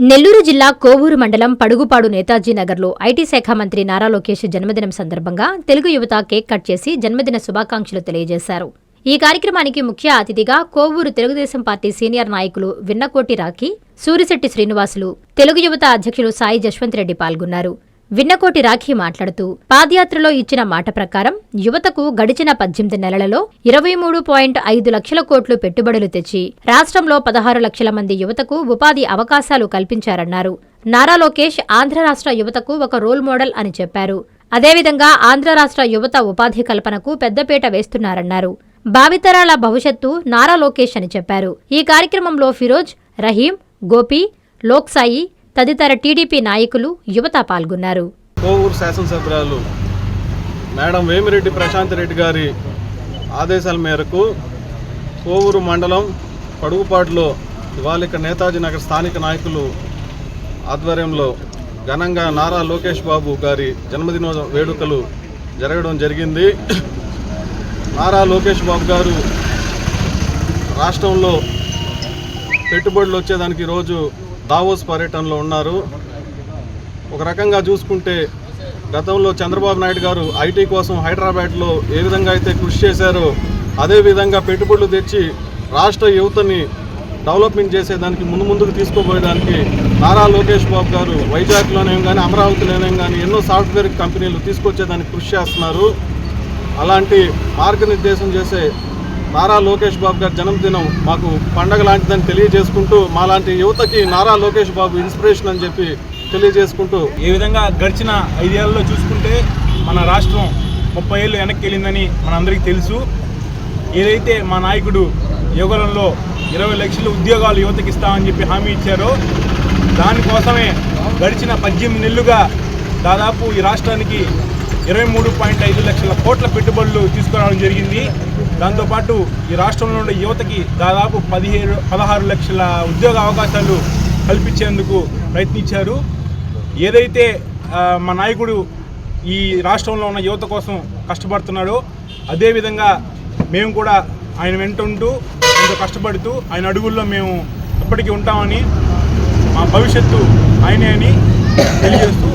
నెల్లూరు జిల్లా కోవూరు మండలం పడుగుపాడు నేతాజీ నగర్లో ఐటీ శాఖ మంత్రి నారా లోకేష్ జన్మదినం సందర్భంగా తెలుగు యువత కేక్ కట్ చేసి జన్మదిన శుభాకాంక్షలు తెలియజేశారు. ఈ కార్యక్రమానికి ముఖ్య అతిథిగా కోవూరు తెలుగుదేశం పార్టీ సీనియర్ నాయకులు విన్నకోటి రాఖీ, సూరిశెట్టి శ్రీనివాసులు, తెలుగు యువత అధ్యక్షులు సాయి జశ్వంత్ రెడ్డి పాల్గొన్నారు. విన్నకోటి రాఖీ మాట్లాడుతూ పాదయాత్రలో ఇచ్చిన మాట ప్రకారం యువతకు గడిచిన 18 నెలలలో 23.5 లక్షల కోట్లు పెట్టుబడులు తెచ్చి రాష్ట్రంలో 16 లక్షల మంది యువతకు ఉపాధి అవకాశాలు కల్పించారన్నారు. నారా లోకేష్ ఆంధ్ర రాష్ట్ర యువతకు ఒక రోల్ మోడల్ అని చెప్పారు. అదేవిధంగా ఆంధ్ర రాష్ట్ర యువత ఉపాధి కల్పనకు పెద్దపీట వేస్తున్నారన్నారు. భావితరాల భవిష్యత్తు నారా లోకేష్ అని చెప్పారు. ఈ కార్యక్రమంలో ఫిరోజ్, రహీం, గోపి, లోక్సాయి తదితర టీడీపీ నాయకులు, యువత పాల్గొన్నారు. కోవూరు శాసనసభ్యురాలు మేడం వేమిరెడ్డి ప్రశాంత్ రెడ్డి గారి ఆదేశాల మేరకు కోవూరు మండలం పడుగుపాటులో ఇవాళ నేతాజీ నగర్ స్థానిక నాయకులు ఆధ్వర్యంలో ఘనంగా నారా లోకేష్ బాబు గారి జన్మదిన వేడుకలు జరగడం జరిగింది. నారా లోకేష్ బాబు గారు రాష్ట్రంలో పెట్టుబడులు వచ్చేదానికి ఈరోజు దావోస్ పర్యటనలో ఉన్నారు. ఒక రకంగా చూసుకుంటే గతంలో చంద్రబాబు నాయుడు గారు ఐటీ కోసం హైదరాబాద్లో ఏ విధంగా అయితే కృషి చేశారో అదేవిధంగా పెట్టుబడులు తెచ్చి రాష్ట్ర యువతని డెవలప్మెంట్ చేసేదానికి ముందుకు తీసుకోబోయేదానికి నారా లోకేష్ బాబు గారు వైజాగ్లోనేం కానీ అమరావతిలోనేం కానీ ఎన్నో సాఫ్ట్వేర్ కంపెనీలు తీసుకొచ్చేదానికి కృషి చేస్తున్నారు. అలాంటి మార్గనిర్దేశం చేసే నారా లోకేష్ బాబు గారి జన్మదినం మాకు పండగ లాంటిదని తెలియజేసుకుంటూ మాలాంటి యువతకి నారా లోకేష్ బాబు ఇన్స్పిరేషన్ అని చెప్పి తెలియజేసుకుంటూ ఈ విధంగా గడిచిన 5 ఏళ్లలో చూసుకుంటే మన రాష్ట్రం 30 ఏళ్ళు వెనక్కి వెళ్ళిందని మనందరికీ తెలుసు. ఏదైతే మా నాయకుడు యువగలంలో 20 లక్షల ఉద్యోగాలు యువతకి ఇస్తామని చెప్పి హామీ ఇచ్చారో దానికోసమే గడిచిన 18 నెలలుగా దాదాపు ఈ రాష్ట్రానికి 23.5 లక్షల కోట్ల పెట్టుబడులు తీసుకురావడం జరిగింది. దాంతోపాటు ఈ రాష్ట్రంలో ఉండే యువతకి దాదాపు 16 లక్షల ఉద్యోగ అవకాశాలు కల్పించేందుకు ప్రయత్నించారు. ఏదైతే మా నాయకుడు ఈ రాష్ట్రంలో ఉన్న యువత కోసం కష్టపడుతున్నాడో అదేవిధంగా మేము కూడా ఆయన వెంట ఉంటూ ఎంతో కష్టపడుతూ ఆయన అడుగుల్లో మేము ఎప్పటికీ ఉంటామని, మా భవిష్యత్తు ఆయనే అని తెలియజేస్తూ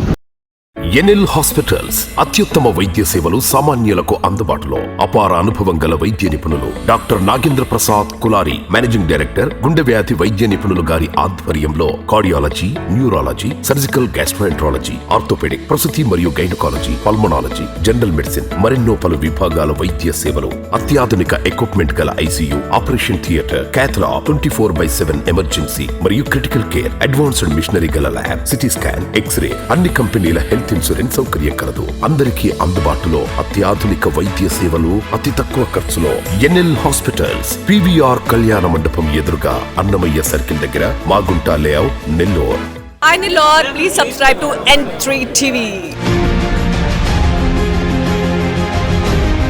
ఎన్ఎల్ హాస్పిటల్స్ అత్యుత్తమ వైద్య సేవలు సామాన్యులకు అందుబాటులో. అపార అనుభవం గల వైద్య నిపుణులు doctor Nagendra Prasad Kulari, managing director, గుండె వ్యాధి వైద్య నిపుణులు గారి ఆధ్వర్యంలో cardiology, neurology, surgical gastroenterology, orthopaedic, ప్రసూతి మరియు గైనకాలజీ, పల్మనాలజీ, జనరల్ మెడిసిన్ మరెన్నో పలు విభాగాల వైద్య సేవలు. అత్యాధునిక ఎక్విప్మెంట్ గల ఐసీయూ, ఆపరేషన్ థియేటర్, క్యాథ్లా, 24/7 ఎమర్జెన్సీ మరియు క్రిటికల్ కేర్, అడ్వాన్స్డ్ మిషనరీ గల ల్యాబ్, సిటీ స్కాన్, ఎక్స్రే, అన్ని కంపెనీల హెల్త్ ఇన్సూరెన్స్ సౌకర్యం కలదు. అందరికీ అందుబాటులో అత్యాధునిక వైద్య సేవలు అతి తక్కువ ఖర్చులో. ఎన్ఎల్ హాస్పిటల్స్, పివిఆర్ కళ్యాణ మండపం ఎదురుగా, అన్నమయ్య సర్కిల్ దగ్గర, Magunta layout, Nellore. Hi Nellore, please subscribe to N3 TV.